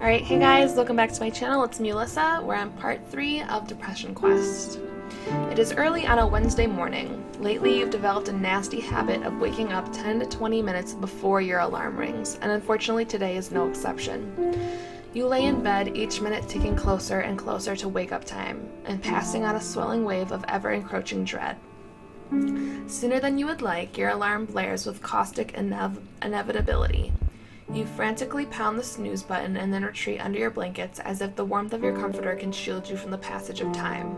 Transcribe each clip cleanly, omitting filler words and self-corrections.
Alright, hey guys, welcome back to my channel. It's me, Alyssa. We're on part 3 of Depression Quest. It is early on a Wednesday morning. Lately, you've developed a nasty habit of waking up 10 to 20 minutes before your alarm rings, and unfortunately today is no exception. You lay in bed, each minute ticking closer and closer to wake-up time, and passing on a swelling wave of ever-encroaching dread. Sooner than you would like, your alarm blares with caustic inevitability. You frantically pound the snooze button and then retreat under your blankets as if the warmth of your comforter can shield you from the passage of time.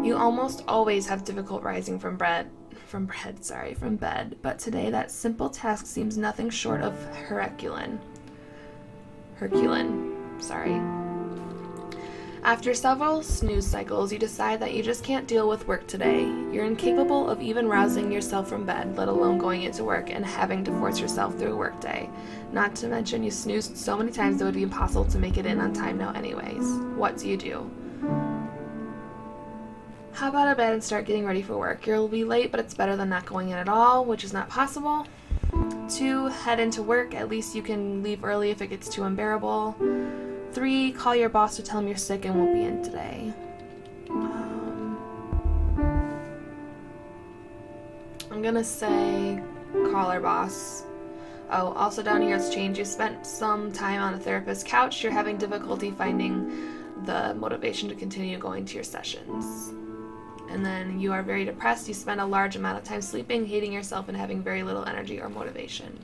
You almost always have difficult rising from bed, but today that simple task seems nothing short of Herculean. After several snooze cycles, you decide that you just can't deal with work today. You're incapable of even rousing yourself from bed, let alone going into work and having to force yourself through a work day. Not to mention you snoozed so many times it would be impossible to make it in on time now anyways. What do? Hop out of bed and start getting ready for work. You'll be late, but it's better than not going in at all, which is not possible. 2, head into work. At least you can leave early if it gets too unbearable. 3, call your boss to tell him you're sick and won't be in today. I'm gonna say call our boss. Oh, also down here it's changed. You spent some time on a therapist's couch. You're having difficulty finding the motivation to continue going to your sessions. And then you are very depressed. You spend a large amount of time sleeping, hating yourself, and having very little energy or motivation.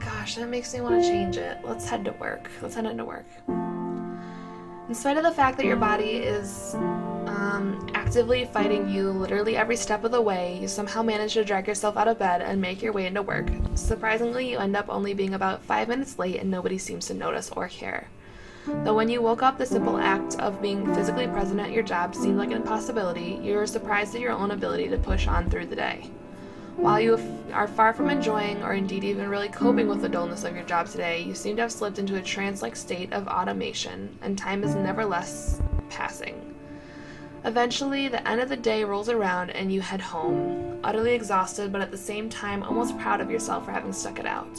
Gosh, that makes me want to change it. Let's head into work. In spite of the fact that your body is actively fighting you literally every step of the way, you somehow manage to drag yourself out of bed and make your way into work. Surprisingly, you end up only being about 5 minutes late and nobody seems to notice or care. Though when you woke up, the simple act of being physically present at your job seemed like an impossibility, you were surprised at your own ability to push on through the day. While you are far from enjoying or indeed even really coping with the dullness of your job today, you seem to have slipped into a trance-like state of automation, and time is nevertheless passing. Eventually, the end of the day rolls around and you head home, utterly exhausted but at the same time almost proud of yourself for having stuck it out.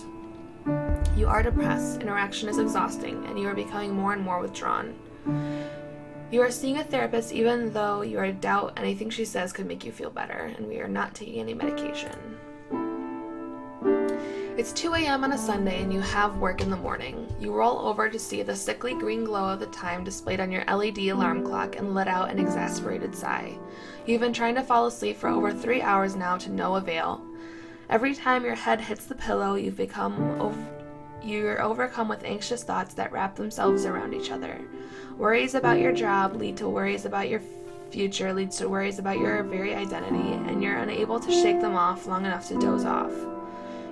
You are depressed, interaction is exhausting, and you are becoming more and more withdrawn. You are seeing a therapist even though you doubt anything she says could make you feel better, and we are not taking any medication. It's 2 a.m. on a Sunday and you have work in the morning. You roll over to see the sickly green glow of the time displayed on your LED alarm clock and let out an exasperated sigh. You've been trying to fall asleep for over 3 hours now to no avail. Every time your head hits the pillow, you're overcome with anxious thoughts that wrap themselves around each other. Worries about your job lead to worries about your future, leads to worries about your very identity, and you're unable to shake them off long enough to doze off.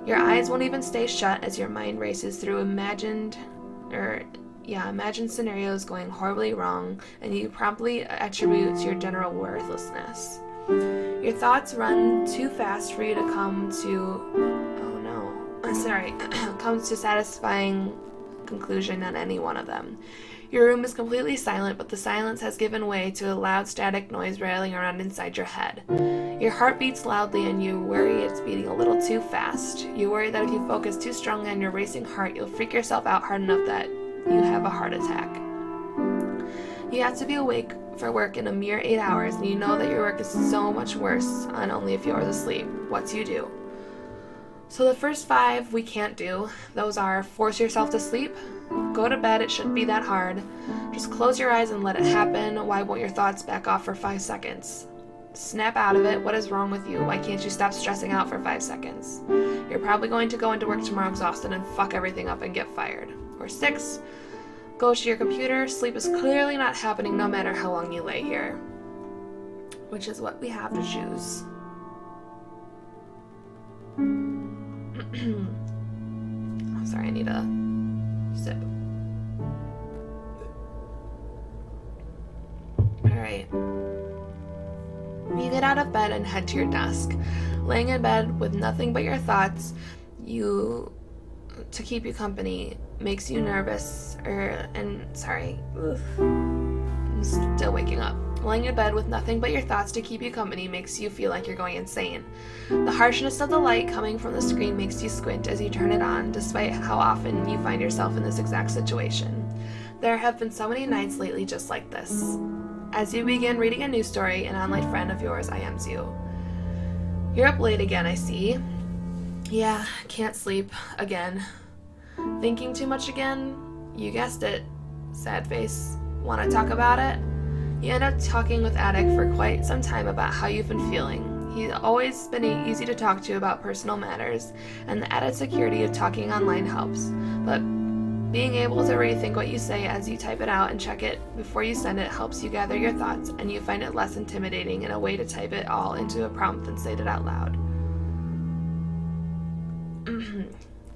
Your eyes won't even stay shut as your mind races through imagined scenarios going horribly wrong, and you promptly attribute to your general worthlessness. Your thoughts run too fast for you to come to satisfying conclusion on any one of them. Your room is completely silent, but the silence has given way to a loud static noise rattling around inside your head. Your heart beats loudly and you worry it's beating a little too fast. You worry that if you focus too strongly on your racing heart, you'll freak yourself out hard enough that you have a heart attack. You have to be awake for work in a mere 8 hours, and you know that your work is so much worse on only a few hours of sleep. What do? So the first 5 we can't do. Those are force yourself to sleep, go to bed, it shouldn't be that hard, just close your eyes and let it happen, why won't your thoughts back off for 5 seconds? Snap out of it, what is wrong with you? Why can't you stop stressing out for 5 seconds? You're probably going to go into work tomorrow exhausted and fuck everything up and get fired. Or 6, go to your computer, sleep is clearly not happening no matter how long you lay here. Which is what we have to choose. I'm sorry, I need a sip. Alright. You get out of bed and head to your desk. Laying in bed with nothing but your thoughts to keep you company makes you nervous, I'm still waking up. Laying in bed with nothing but your thoughts to keep you company makes you feel like you're going insane. The harshness of the light coming from the screen makes you squint as you turn it on, despite how often you find yourself in this exact situation. There have been so many nights lately just like this. As you begin reading a news story, an online friend of yours IMs you. You're up late again, I see. Yeah, can't sleep. Again. Thinking too much again? You guessed it. Sad face. Want to talk about it? You end up talking with Attic for quite some time about how you've been feeling. He's always been easy to talk to about personal matters, and the added security of talking online helps. But being able to rethink what you say as you type it out and check it before you send it helps you gather your thoughts, and you find it less intimidating in a way to type it all into a prompt than say it out loud.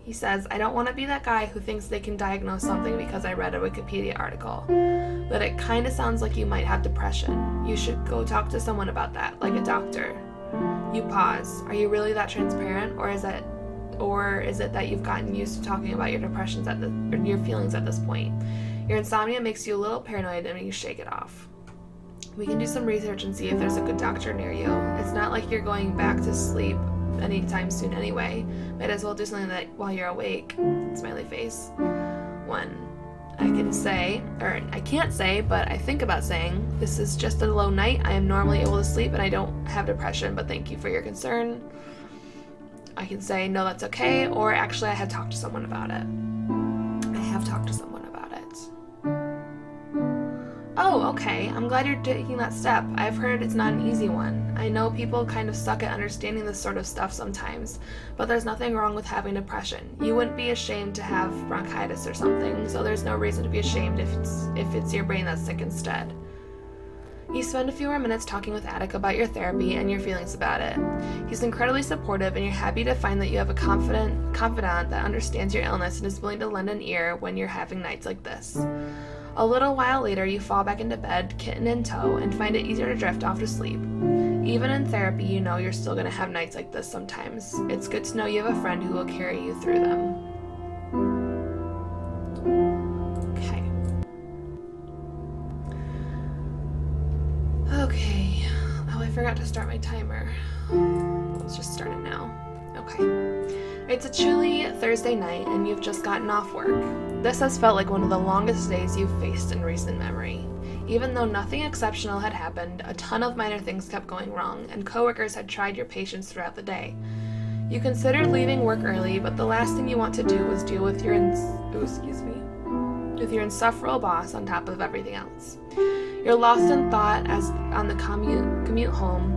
He says, I don't want to be that guy who thinks they can diagnose something because I read a Wikipedia article, but it kind of sounds like you might have depression. You should go talk to someone about that, like a doctor. You pause. Are you really that transparent, or is it that you've gotten used to talking about your depressions or your feelings at this point? Your insomnia makes you a little paranoid and you shake it off. We can do some research and see if there's a good doctor near you. It's not like you're going back to sleep anytime soon anyway. Might as well do something that while you're awake. Smiley face. One. I can't say, but I think about saying, this is just a low night. I am normally able to sleep and I don't have depression, but thank you for your concern. I can say, no, that's okay, or actually I have talked to someone about it. I have talked to someone about it. Oh, okay. I'm glad you're taking that step. I've heard it's not an easy one. I know people kind of suck at understanding this sort of stuff sometimes, but there's nothing wrong with having depression. You wouldn't be ashamed to have bronchitis or something, so there's no reason to be ashamed if it's your brain that's sick instead. You spend a few more minutes talking with Attic about your therapy and your feelings about it. He's incredibly supportive, and you're happy to find that you have a confidant that understands your illness and is willing to lend an ear when you're having nights like this. A little while later, you fall back into bed, kitten in tow, and find it easier to drift off to sleep. Even in therapy, you know you're still going to have nights like this sometimes. It's good to know you have a friend who will carry you through them. Okay. Oh, I forgot to start my timer. Let's just start it now. Okay. It's a chilly Thursday night, and you've just gotten off work. This has felt like one of the longest days you've faced in recent memory. Even though nothing exceptional had happened, a ton of minor things kept going wrong, and coworkers had tried your patience throughout the day. You considered leaving work early, but the last thing you want to do was deal with your insufferable boss on top of everything else. You're lost in thought as on the commute home,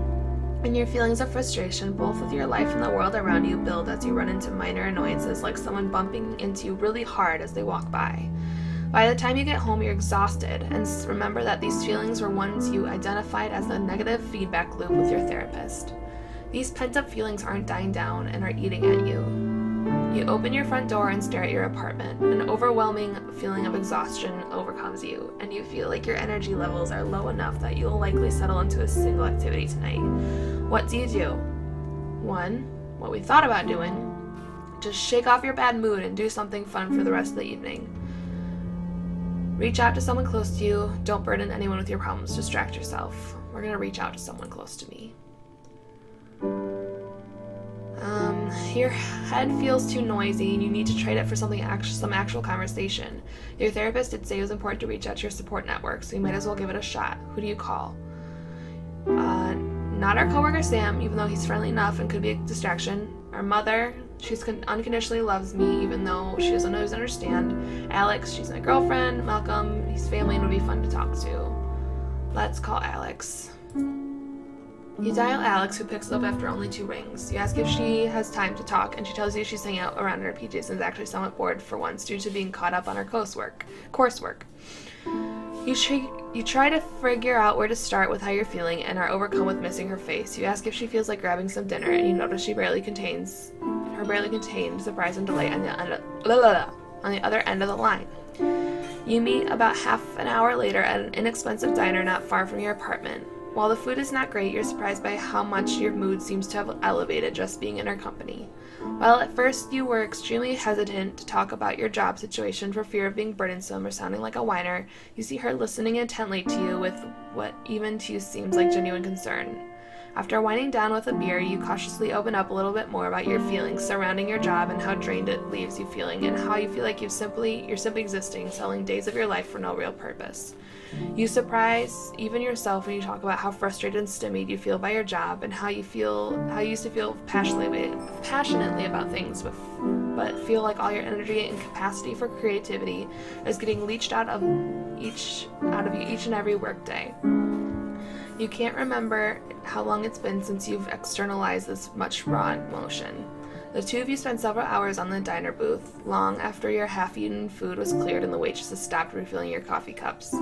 and your feelings of frustration, both with your life and the world around you, build as you run into minor annoyances like someone bumping into you really hard as they walk by. By the time you get home, you're exhausted, and remember that these feelings were ones you identified as the negative feedback loop with your therapist. These pent-up feelings aren't dying down and are eating at you. You open your front door and stare at your apartment. An overwhelming feeling of exhaustion overcomes you, and you feel like your energy levels are low enough that you'll likely settle into a single activity tonight. What do? 1. What we thought about doing. Just shake off your bad mood and do something fun for the rest of the evening. Reach out to someone close to you. Don't burden anyone with your problems. Distract yourself. We're going to reach out to someone close to me. Your head feels too noisy and you need to trade it for some actual conversation. Your therapist did say it was important to reach out to your support network, so you might as well give it a shot. Who do you call? Not our coworker Sam, even though he's friendly enough and could be a distraction. Our mother, she's unconditionally loves me, even though she doesn't always understand. Alex, she's my girlfriend. Malcolm, he's family and would be fun to talk to. Let's call Alex. You dial Alex, who picks up after only 2 rings. You ask if she has time to talk, and she tells you she's hanging out around in her PJs and is actually somewhat bored for once due to being caught up on her coursework. You try to figure out where to start with how you're feeling and are overcome with missing her face. You ask if she feels like grabbing some dinner, and you notice her barely contained surprise and delight on the other end of the line. You meet about half an hour later at an inexpensive diner not far from your apartment. While the food is not great, you're surprised by how much your mood seems to have elevated just being in her company. While at first you were extremely hesitant to talk about your job situation for fear of being burdensome or sounding like a whiner, you see her listening intently to you with what even to you seems like genuine concern. After winding down with a beer, you cautiously open up a little bit more about your feelings surrounding your job and how drained it leaves you feeling, and how you feel like you're simply existing, selling days of your life for no real purpose. You surprise even yourself when you talk about how frustrated and stymied you feel by your job, and how you used to feel passionately about things, but feel like all your energy and capacity for creativity is getting leached out of you each and every workday. You can't remember how long it's been since you've externalized this much raw emotion. The two of you spend several hours on the diner booth, long after your half-eaten food was cleared and the waitress has stopped refilling your coffee cups.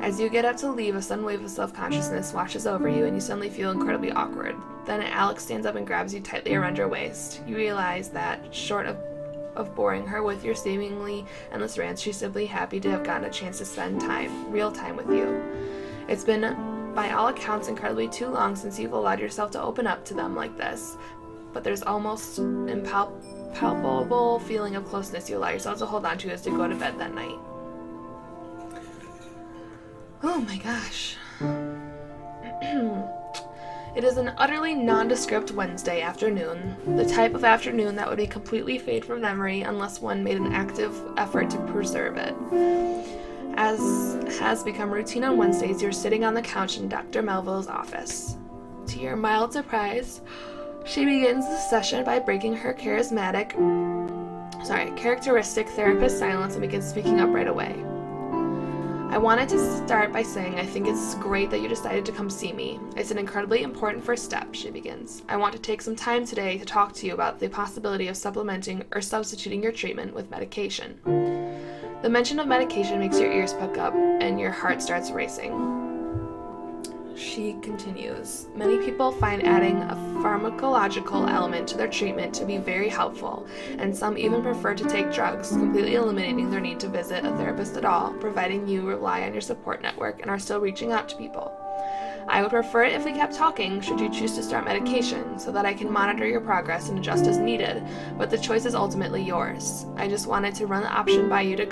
As you get up to leave, a sudden wave of self-consciousness washes over you and you suddenly feel incredibly awkward. Then Alex stands up and grabs you tightly around your waist. You realize that, short of boring her with your seemingly endless rants, she's simply happy to have gotten a chance to spend real time with you. It's been, by all accounts, incredibly too long since you've allowed yourself to open up to them like this, but there's almost palpable feeling of closeness you allow yourself to hold on to as you go to bed that night. Oh my gosh. It is an utterly nondescript Wednesday afternoon, the type of afternoon that would be completely fade from memory unless one made an active effort to preserve it. As has become routine on Wednesdays, you're sitting on the couch in Dr. Melville's office. To your mild surprise, she begins the session by breaking her characteristic therapist silence and begins speaking up right away. I wanted to start by saying I think it's great that you decided to come see me. It's an incredibly important first step, she begins. I want to take some time today to talk to you about the possibility of supplementing or substituting your treatment with medication. The mention of medication makes your ears perk up and your heart starts racing. She continues, many people find adding a pharmacological element to their treatment to be very helpful, and some even prefer to take drugs, completely eliminating their need to visit a therapist at all, providing you rely on your support network and are still reaching out to people. I would prefer it if we kept talking should you choose to start medication, so that I can monitor your progress and adjust as needed, but the choice is ultimately yours. I just wanted to run the option by you to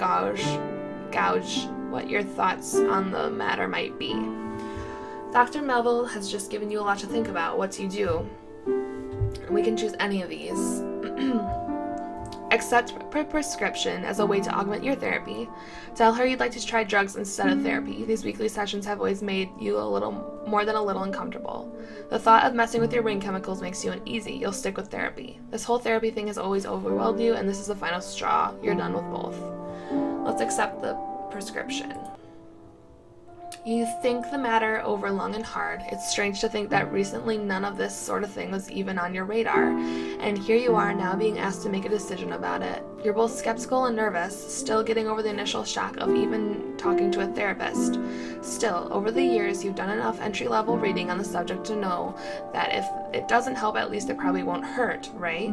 gauge what your thoughts on the matter might be. Dr. Melville has just given you a lot to think about. What do you do? We can choose any of these. Accept prescription as a way to augment your therapy. Tell her you'd like to try drugs instead of therapy. These weekly sessions have always made you a little more than a little uncomfortable. The thought of messing with your brain chemicals makes you uneasy. You'll stick with therapy. This whole therapy thing has always overwhelmed you, and this is the final straw. You're done with both. Let's accept the prescription. You think the matter over long and hard. It's strange to think that recently none of this sort of thing was even on your radar, and here you are now being asked to make a decision about it. You're both skeptical and nervous, still getting over the initial shock of even talking to a therapist. Still, over the years, you've done enough entry-level reading on the subject to know that if it doesn't help, at least it probably won't hurt, right?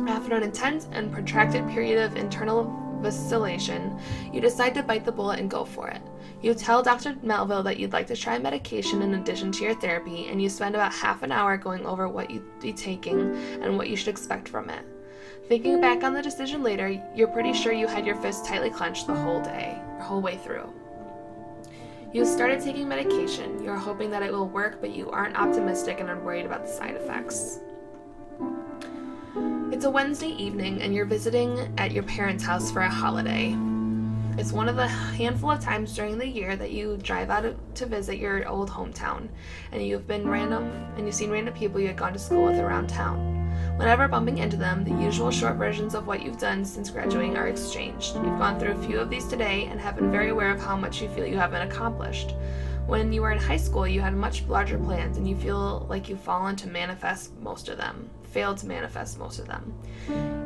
After an intense and protracted period of internal vacillation, you decide to bite the bullet and go for it. You tell Dr. Melville that you'd like to try medication in addition to your therapy, and you spend about half an hour going over what you'd be taking and what you should expect from it. Thinking back on the decision later, you're pretty sure you had your fists tightly clenched the whole way through. You started taking medication. You're hoping that it will work, but you aren't optimistic and are worried about the side effects. It's a Wednesday evening, and you're visiting at your parents' house for a holiday. It's one of the handful of times during the year that you drive out to visit your old hometown, and you've seen random people you had gone to school with around town. Whenever bumping into them, the usual short versions of what you've done since graduating are exchanged. You've gone through a few of these today and have been very aware of how much you feel you haven't accomplished. When you were in high school, you had much larger plans, and you feel like you've failed to manifest most of them.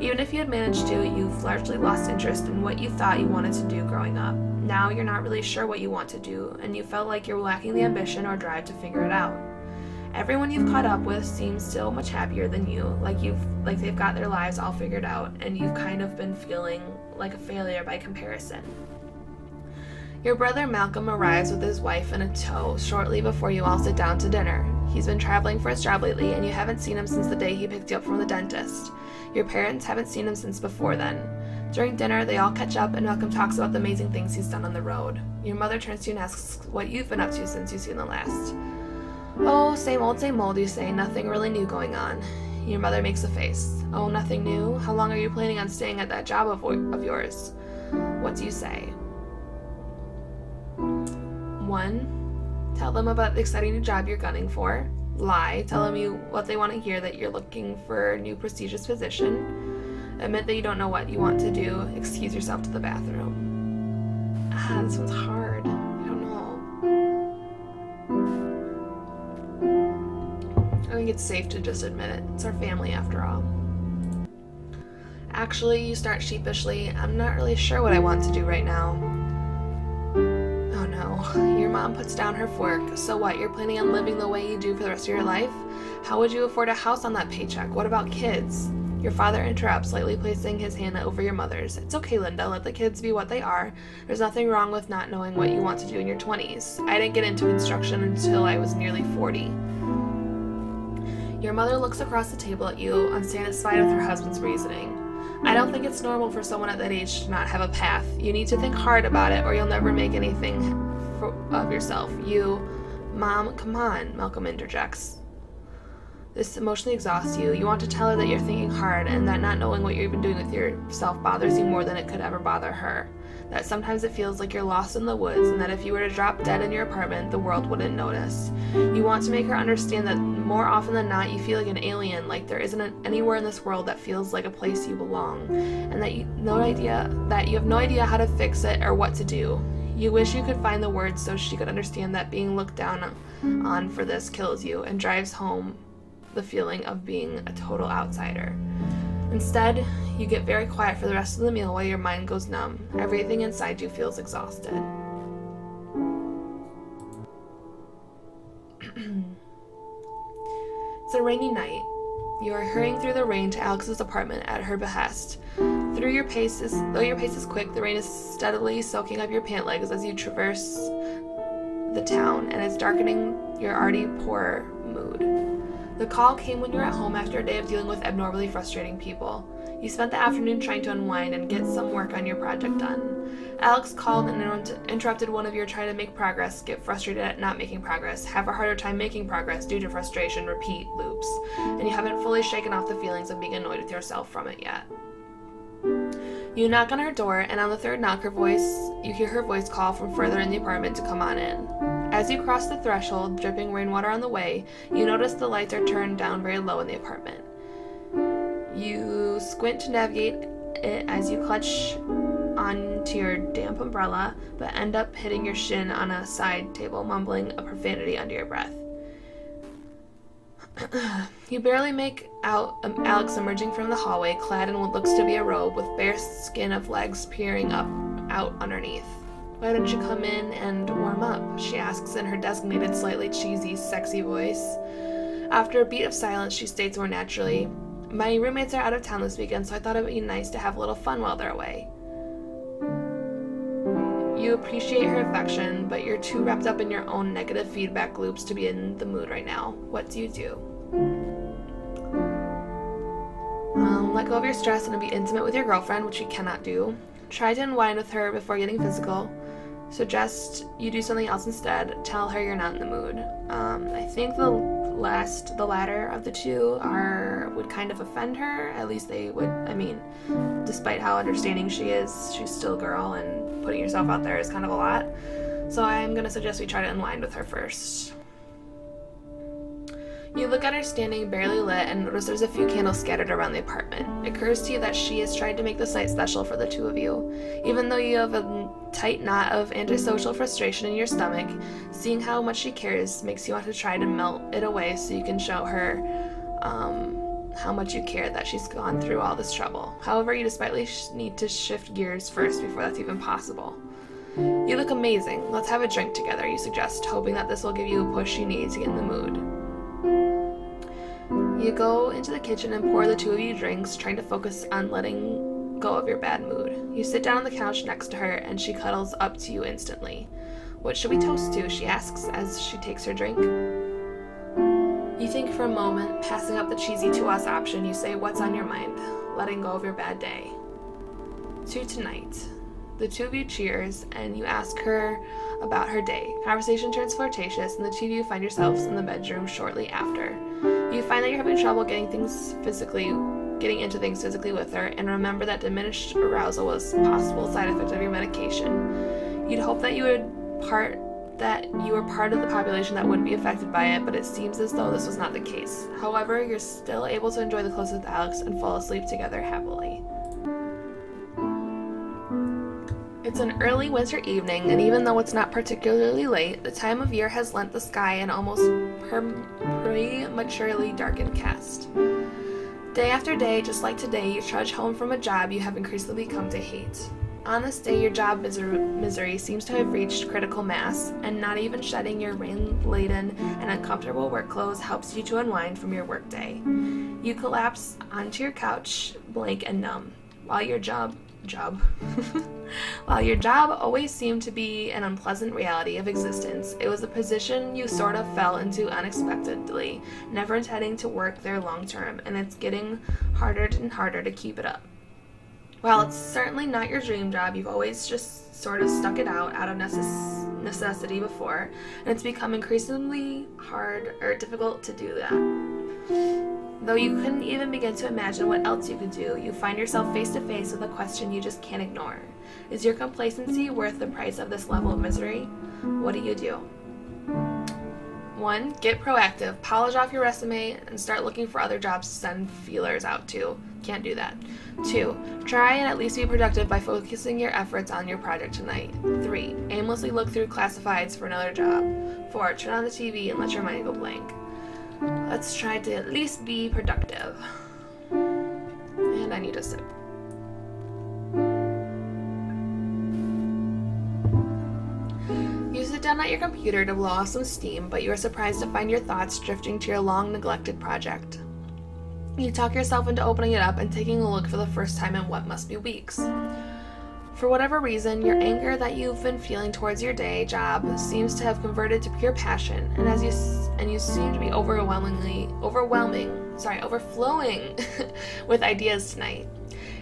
Even if you had managed to, you've largely lost interest in what you thought you wanted to do growing up. Now you're not really sure what you want to do, and you felt like you're lacking the ambition or drive to figure it out. Everyone you've caught up with seems still much happier than you, like they've got their lives all figured out, and you've kind of been feeling like a failure by comparison. Your brother Malcolm arrives with his wife in a tow shortly before you all sit down to dinner. He's been traveling for his job lately, and you haven't seen him since the day he picked you up from the dentist. Your parents haven't seen him since before then. During dinner, they all catch up, and Malcolm talks about the amazing things he's done on the road. Your mother turns to you and asks what you've been up to since you've seen them last. Oh, same old, you say. Nothing really new going on. Your mother makes a face. Oh, nothing new? How long are you planning on staying at that job of yours? What do you say? 1. Tell them about the exciting new job you're gunning for. Lie. Tell them what they want to hear, that you're looking for a new prestigious position. Admit that you don't know what you want to do. Excuse yourself to the bathroom. This one's hard. I don't know. I think it's safe to just admit it. It's our family after all. Actually, you start sheepishly. I'm not really sure what I want to do right now. Oh no. Your mom puts down her fork. So what, you're planning on living the way you do for the rest of your life? How would you afford a house on that paycheck? What about kids? Your father interrupts, lightly placing his hand over your mother's. It's okay, Linda. Let the kids be what they are. There's nothing wrong with not knowing what you want to do in your 20s. I didn't get into construction until I was nearly 40. Your mother looks across the table at you, unsatisfied with her husband's reasoning. I don't think it's normal for someone at that age to not have a path. You need to think hard about it, or you'll never make anything of yourself. Mom, come on, Malcolm interjects. This emotionally exhausts you. You want to tell her that you're thinking hard and that not knowing what you're even doing with yourself bothers you more than it could ever bother her. That sometimes it feels like you're lost in the woods and that if you were to drop dead in your apartment, the world wouldn't notice. You want to make her understand that more often than not, you feel like an alien, like there isn't anywhere in this world that feels like a place you belong, and that you have no idea how to fix it or what to do. You wish you could find the words so she could understand that being looked down on for this kills you and drives home the feeling of being a total outsider. Instead, you get very quiet for the rest of the meal while your mind goes numb. Everything inside you feels exhausted. It's a rainy night. You are hurrying through the rain to Alex's apartment at her behest. Though your pace is quick, the rain is steadily soaking up your pant legs as you traverse the town, and it's darkening your already poor mood. The call came when you were at home after a day of dealing with abnormally frustrating people. You spent the afternoon trying to unwind and get some work on your project done. Alex called and interrupted one of your trying to make progress, get frustrated at not making progress, have a harder time making progress due to frustration, repeat loops, and you haven't fully shaken off the feelings of being annoyed with yourself from it yet. You knock on her door, and on the third knock, you hear her voice call from further in the apartment to come on in. As you cross the threshold, dripping rainwater on the way, you notice the lights are turned down very low in the apartment. You squint to navigate it as you clutch onto your damp umbrella, but end up hitting your shin on a side table, mumbling a profanity under your breath. You barely make out Alex emerging from the hallway, clad in what looks to be a robe, with bare skin of legs peering out underneath. Why don't you come in and warm up? She asks in her designated, slightly cheesy, sexy voice. After a beat of silence, she states more naturally, My roommates are out of town this weekend, so I thought it would be nice to have a little fun while they're away. You appreciate her affection, but you're too wrapped up in your own negative feedback loops to be in the mood right now. What do you do? Let go of your stress and be intimate with your girlfriend, which you cannot do. Try to unwind with her before getting physical. Suggest you do something else instead. Tell her you're not in the mood. I think the latter of the two would kind of offend her. At least they would. I mean, despite how understanding she is, she's still a girl, and putting yourself out there is kind of a lot. So I'm going to suggest we try to unwind with her first. You look at her standing barely lit and notice there's a few candles scattered around the apartment. It occurs to you that she has tried to make this night special for the two of you. Even though you have a tight knot of antisocial frustration in your stomach, seeing how much she cares makes you want to try to melt it away so you can show her how much you care that she's gone through all this trouble. However, you despitely need to shift gears first before that's even possible. You look amazing. Let's have a drink together, you suggest, hoping that this will give you a push you need to get in the mood. You go into the kitchen and pour the two of you drinks, trying to focus on letting go of your bad mood. You sit down on the couch next to her, and she cuddles up to you instantly. What should we toast to? She asks as she takes her drink. You think for a moment, passing up the cheesy to us option. You say, what's on your mind? Letting go of your bad day. To tonight. The two of you cheers, and you ask her about her day. Conversation turns flirtatious, and the two of you find yourselves in the bedroom shortly after. You find that you're having trouble getting into things physically with her, and remember that diminished arousal was a possible side effect of your medication. You'd hope that you were part of the population that wouldn't be affected by it, but it seems as though this was not the case. However, you're still able to enjoy the closeness with Alex and fall asleep together happily. It's an early winter evening, and even though it's not particularly late, the time of year has lent the sky an almost prematurely darkened cast. Day after day, just like today, you trudge home from a job you have increasingly come to hate. On this day, your job misery seems to have reached critical mass, and not even shedding your rain-laden and uncomfortable work clothes helps you to unwind from your workday. You collapse onto your couch, blank and numb, while your job always seemed to be an unpleasant reality of existence. It was a position you sort of fell into unexpectedly, never intending to work there long term, and it's getting harder and harder to keep it up. While it's certainly not your dream job, you've always just sort of stuck it out of necessity before, and it's become increasingly hard or difficult to do that. Though you couldn't even begin to imagine what else you could do, you find yourself face to face with a question you just can't ignore. Is your complacency worth the price of this level of misery? What do? 1. Get proactive. Polish off your resume and start looking for other jobs to send feelers out to. Can't do that. 2. Try and at least be productive by focusing your efforts on your project tonight. 3. Aimlessly look through classifieds for another job. 4. Turn on the TV and let your mind go blank. Let's try to at least be productive. And I need a sip. You sit down at your computer to blow off some steam, but you are surprised to find your thoughts drifting to your long-neglected project. You talk yourself into opening it up and taking a look for the first time in what must be weeks. For whatever reason, your anger that you've been feeling towards your day job seems to have converted to pure passion, and you seem to be overflowing with ideas tonight.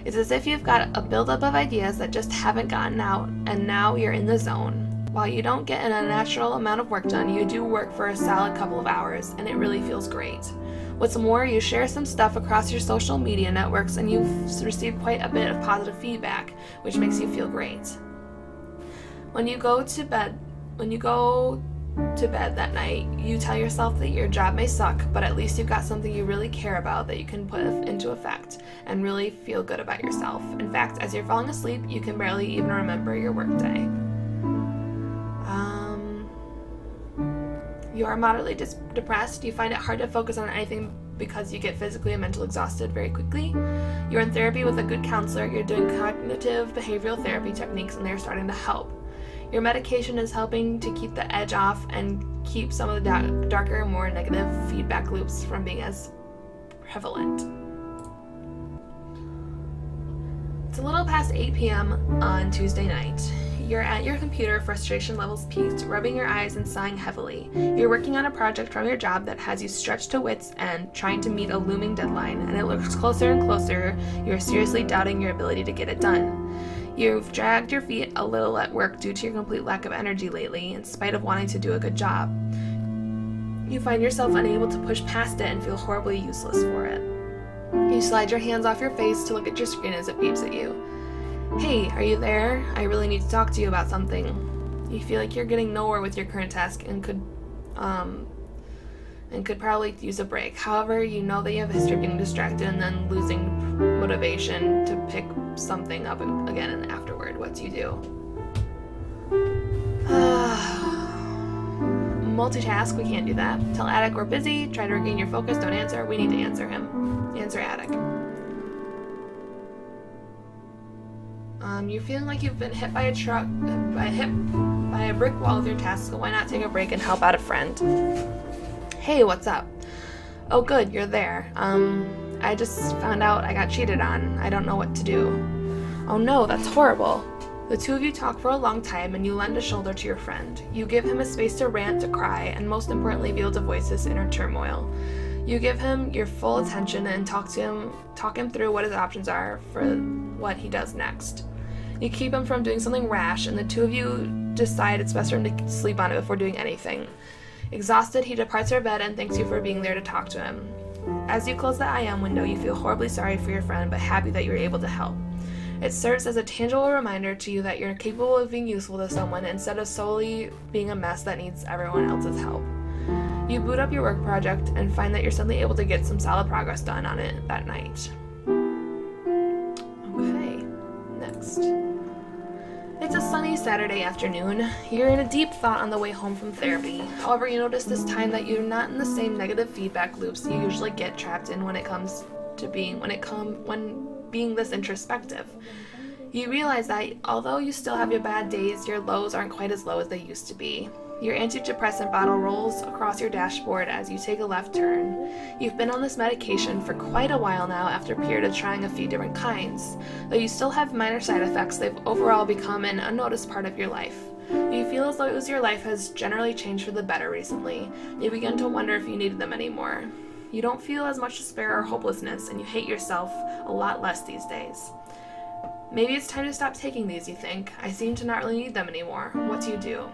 It's as if you've got a buildup of ideas that just haven't gotten out, and now you're in the zone. While you don't get an unnatural amount of work done, you do work for a solid couple of hours, and it really feels great. What's more, you share some stuff across your social media networks, and you've received quite a bit of positive feedback, which makes you feel great. When you go to bed that night, you tell yourself that your job may suck, but at least you've got something you really care about that you can put into effect and really feel good about yourself. In fact, as you're falling asleep, you can barely even remember your workday. You are moderately depressed. You find it hard to focus on anything because you get physically and mentally exhausted very quickly. You're in therapy with a good counselor. You're doing cognitive behavioral therapy techniques, and they're starting to help. Your medication is helping to keep the edge off and keep some of the darker, more negative feedback loops from being as prevalent. It's a little past 8 p.m. on Tuesday night. You're at your computer, frustration levels peaked, rubbing your eyes and sighing heavily. You're working on a project from your job that has you stretched to wit's end, trying to meet a looming deadline, and it looks closer and closer. You're seriously doubting your ability to get it done. You've dragged your feet a little at work due to your complete lack of energy lately, in spite of wanting to do a good job. You find yourself unable to push past it and feel horribly useless for it. You slide your hands off your face to look at your screen as it beeps at you. Hey, are you there? I really need to talk to you about something. You feel like you're getting nowhere with your current task and could probably use a break. However, you know that you have a history of getting distracted and then losing motivation to pick something up again and afterward. What do you do? Multitask, we can't do that. Tell Attic we're busy, try to regain your focus, don't answer. We need to answer him. Answer Attic. You're feeling like you've been hit by a brick wall with your tasks, so why not take a break and help out a friend? Hey, what's up? Oh, good, you're there. I just found out I got cheated on. I don't know what to do. Oh no, that's horrible. The two of you talk for a long time, and you lend a shoulder to your friend. You give him a space to rant, to cry, and most importantly, be able to voice his inner turmoil. You give him your full attention and talk him through what his options are for what he does next. You keep him from doing something rash, and the two of you decide it's best for him to sleep on it before doing anything. Exhausted, he departs her bed and thanks you for being there to talk to him. As you close the I am window, you feel horribly sorry for your friend, but happy that you were able to help. It serves as a tangible reminder to you that you're capable of being useful to someone instead of solely being a mess that needs everyone else's help. You boot up your work project and find that you're suddenly able to get some solid progress done on it that night. Okay, next. It's a sunny Saturday afternoon. You're in a deep thought on the way home from therapy. However, you notice this time that you're not in the same negative feedback loops you usually get trapped in when being this introspective. You realize that although you still have your bad days, your lows aren't quite as low as they used to be. Your antidepressant bottle rolls across your dashboard as you take a left turn. You've been on this medication for quite a while now after a period of trying a few different kinds. Though you still have minor side effects, they've overall become an unnoticed part of your life. You feel as though your life has generally changed for the better recently. You begin to wonder if you needed them anymore. You don't feel as much despair or hopelessness, and you hate yourself a lot less these days. Maybe it's time to stop taking these, you think. I seem to not really need them anymore. What do?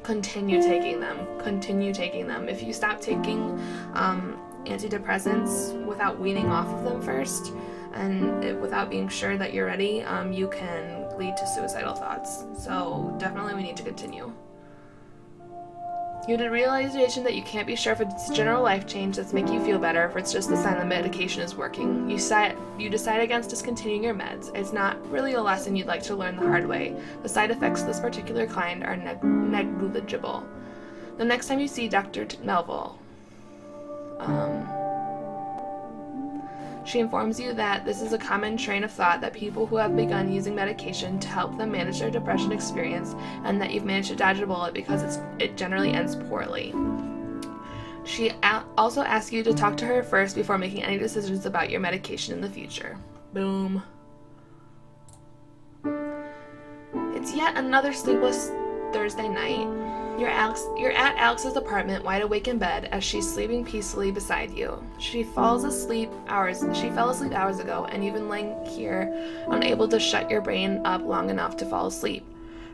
Continue taking them. Continue taking them. If you stop taking antidepressants without weaning off of them first, and without being sure that you're ready, you can lead to suicidal thoughts. So definitely we need to continue. You had a realization that you can't be sure if it's general life change that's making you feel better, or if it's just the sign the medication is working. You decide against discontinuing your meds. It's not really a lesson you'd like to learn the hard way. The side effects of this particular kind are negligible. The next time you see Dr. Melville, she informs you that this is a common train of thought that people who have begun using medication to help them manage their depression experience, and that you've managed to dodge a bullet because it generally ends poorly. She also asks you to talk to her first before making any decisions about your medication in the future. Boom. It's yet another sleepless Thursday night. You're at Alex's apartment, wide awake in bed, as she's sleeping peacefully beside you. She fell asleep hours ago, and you've been laying here, unable to shut your brain up long enough to fall asleep.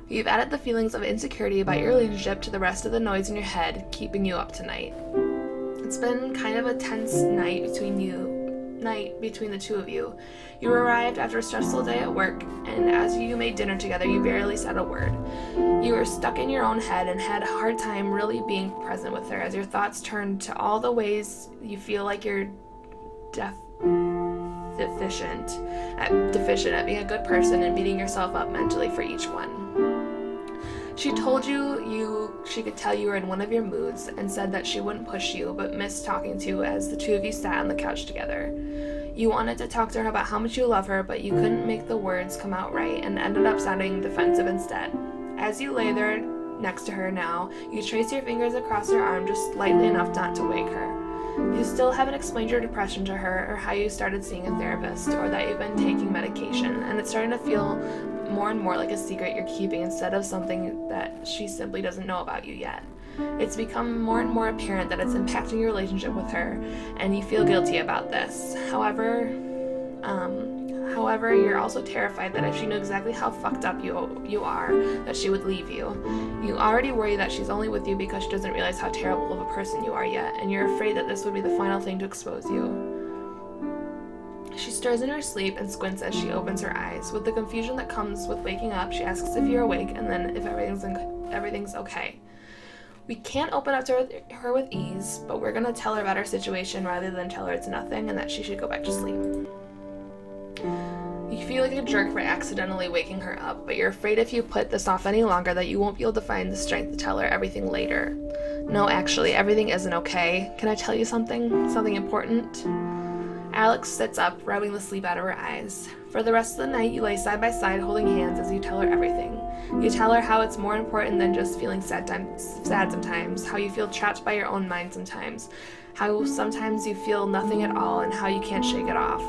You've added the feelings of insecurity about your relationship to the rest of the noise in your head, keeping you up tonight. It's been kind of a tense night between the two of you. You arrived after a stressful day at work, and as you made dinner together, you barely said a word. You were stuck in your own head and had a hard time really being present with her as your thoughts turned to all the ways you feel like you're deficient at being a good person and beating yourself up mentally for each one. She told she could tell you were in one of your moods and said that she wouldn't push you but missed talking to you as the two of you sat on the couch together. You wanted to talk to her about how much you love her, but you couldn't make the words come out right and ended up sounding defensive instead. As you lay there next to her now, you trace your fingers across her arm just lightly enough not to wake her. You still haven't explained your depression to her or how you started seeing a therapist or that you've been taking medication, and it's starting to feel more and more like a secret you're keeping instead of something that she simply doesn't know about you yet. It's become more and more apparent that it's impacting your relationship with her, and you feel guilty about this. However, you're also terrified that if she knew exactly how fucked up you are, that she would leave you. You already worry that she's only with you because she doesn't realize how terrible of a person you are yet, and you're afraid that this would be the final thing to expose you. She stirs in her sleep and squints as she opens her eyes. With the confusion that comes with waking up, she asks if you're awake and then if everything's okay. We can't open up to her with ease, but we're going to tell her about our situation rather than tell her it's nothing and that she should go back to sleep. You feel like a jerk for accidentally waking her up, but you're afraid if you put this off any longer that you won't be able to find the strength to tell her everything later. No, actually, everything isn't okay. Can I tell you something? Something important? Alex sits up, rubbing the sleep out of her eyes. For the rest of the night, you lay side by side holding hands as you tell her everything. You tell her how it's more important than just feeling sad sometimes, how you feel trapped by your own mind sometimes, how sometimes you feel nothing at all and how you can't shake it off.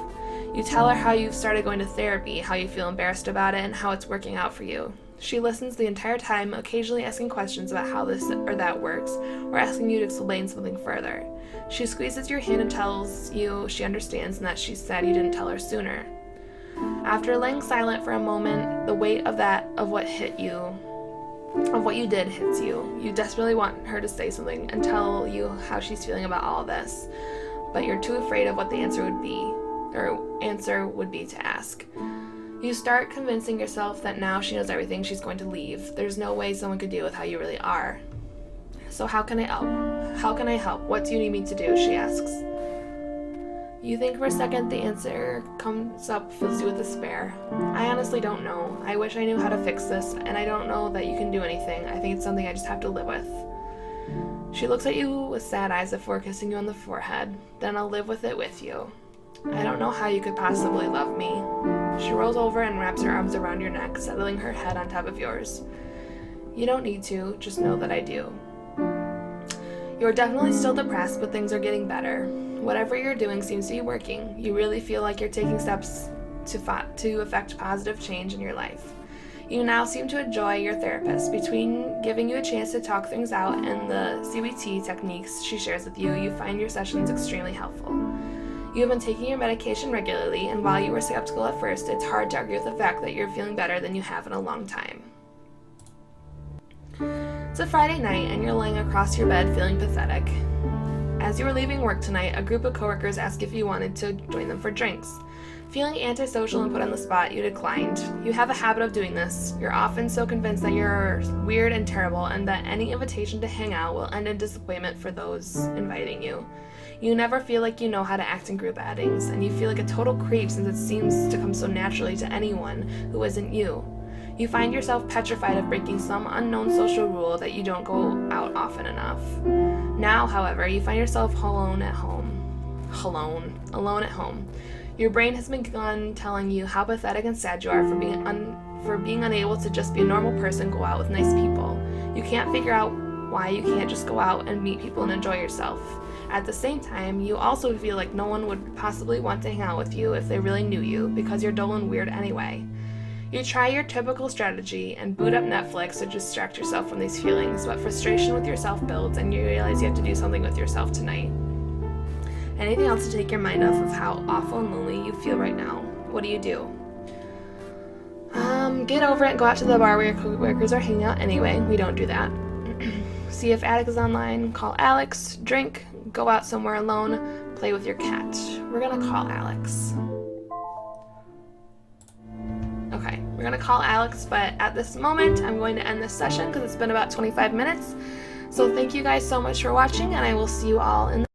You tell her how you've started going to therapy, how you feel embarrassed about it, and how it's working out for you. She listens the entire time, occasionally asking questions about how this or that works, or asking you to explain something further. She squeezes your hand and tells you she understands and that she's sad you didn't tell her sooner. After laying silent for a moment, the weight of what you did hits you. You desperately want her to say something and tell you how she's feeling about all of this, but you're too afraid of what the answer would be to ask. You start convincing yourself that now she knows everything, she's going to leave. There's no way someone could deal with how you really are. So how can I help? How can I help? What do you need me to do? She asks. You think for a second, the answer comes up, fills you with despair. I honestly don't know. I wish I knew how to fix this, and I don't know that you can do anything. I think it's something I just have to live with. She looks at you with sad eyes before kissing you on the forehead. Then I'll live with it with you. I don't know how you could possibly love me. She rolls over and wraps her arms around your neck, settling her head on top of yours. You don't need to, just know that I do. You're definitely still depressed, but things are getting better. Whatever you're doing seems to be working. You really feel like you're taking steps to affect positive change in your life. You now seem to enjoy your therapist. Between giving you a chance to talk things out and the CBT techniques she shares with you, you find your sessions extremely helpful. You have been taking your medication regularly, and while you were skeptical at first, it's hard to argue with the fact that you're feeling better than you have in a long time. It's a Friday night, and you're laying across your bed feeling pathetic. As you were leaving work tonight, a group of coworkers asked if you wanted to join them for drinks. Feeling antisocial and put on the spot, you declined. You have a habit of doing this. You're often so convinced that you're weird and terrible, and that any invitation to hang out will end in disappointment for those inviting you. You never feel like you know how to act in group outings, and you feel like a total creep since it seems to come so naturally to anyone who isn't you. You find yourself petrified of breaking some unknown social rule that you don't go out often enough. Now, however, you find yourself alone at home. Alone at home. Your brain has begun telling you how pathetic and sad you are for being unable to just be a normal person, go out with nice people. You can't figure out why you can't just go out and meet people and enjoy yourself. At the same time, you also feel like no one would possibly want to hang out with you if they really knew you, because you're dull and weird anyway. You try your typical strategy and boot up Netflix to distract yourself from these feelings, but frustration with yourself builds and you realize you have to do something with yourself tonight. Anything else to take your mind off of how awful and lonely you feel right now? What do? Get over it and go out to the bar where your coworkers are hanging out anyway. We don't do that. See if Attic is online, call Alex, drink, go out somewhere alone, play with your cat. We're gonna call Alex. Okay, we're gonna call Alex, but at this moment, I'm going to end this session because it's been about 25 minutes. So thank you guys so much for watching, and I will see you all in the